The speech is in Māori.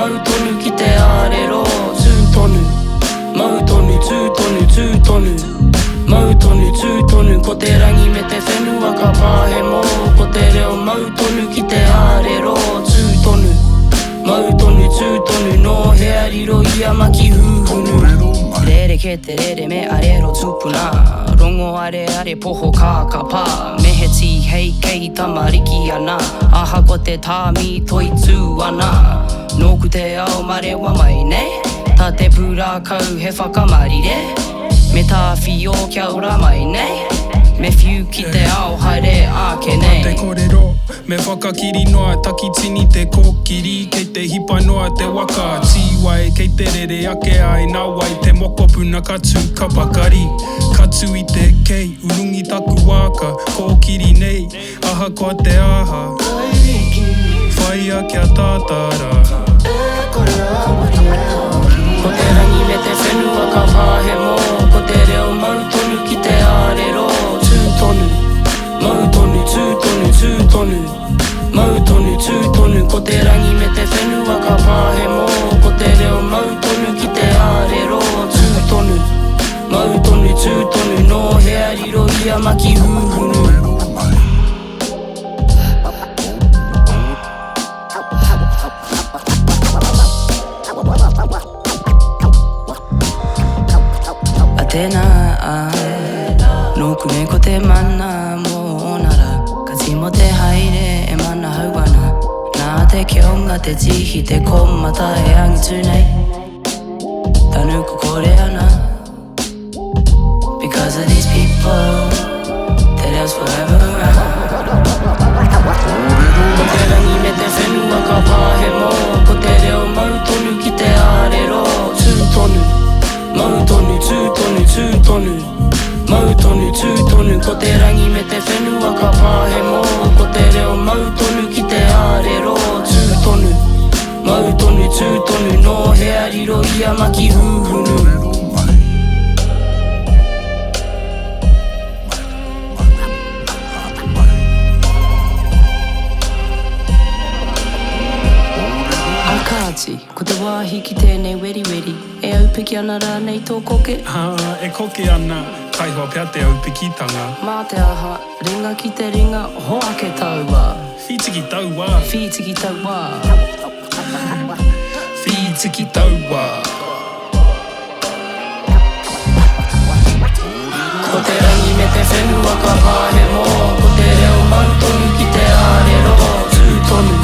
マウトヌ来てあれろツートヌマウトヌツートヌツートヌマウトヌツートヌコテラにめてフェヌワカパーヘモコテレオマウトヌ来てあれろツートヌマウトヌツートヌノーヘアリロイヤマキフーフヌレレケテレレメアレロツプナロンゴアレアレポホカーカパメヘツィヘイケイタマリキヤナアハコテタミトイツワナノクテアオマレワマイネタテプラカウヘファカマリレメタフィオキャウラマイネメフューキテアオハレアケネTe korero, me whakakiri noa takitini te kokiri kei te hipa noa te waka tiwai kei te rere ake ai nā wai te moko puna katu ka pakari katu I te kei urungi taku waka kōkiri nei aha koa te aha whaia kia tātara Ko te rangi me te whenua ka pāhemo Ko te reo mautonu ki te ārero Tūtonu Mautonu, tūtonu, tūtonu Mautonu, tūtonu Ko te rangi me te whenua ka pāhemo Ko te reo mautonu ki te ārero Tūtonu Mautonu, tūtonu No hea riro ia maki huhunu Tēnā Nōku me ko te mana mō nara Kasi mo te haere e mana hauana Nā te kionga te tihi te komata e angitu nei Tanu ko kore ana Because of these people That else forever around Ko te rangi me te whenua ka pāhemo Ko te reo mautonu ki te ārero Tūtonu Mautonu, tūtonu, tūtonu Mautonu, tūtonu Ko te rangi me te whenua ka pāhemo Ko te reo mautonu ki te ārero Tūtonu Mautonu, tūtonu No hea riro ia maki huhunu Akaati, ko te wāhi ki tēnei weri weri E aupiki ana rānei tō koke? E koke ana, kaihoa pia te aupikitanga Mā te aha, ringa ki te ringa, hoa ke taua Whitiki taua Whitiki taua Whitiki taua Ko te rangi me te whenua ka pāhemo Ko te reo mautonu ki te ārero Tūtonu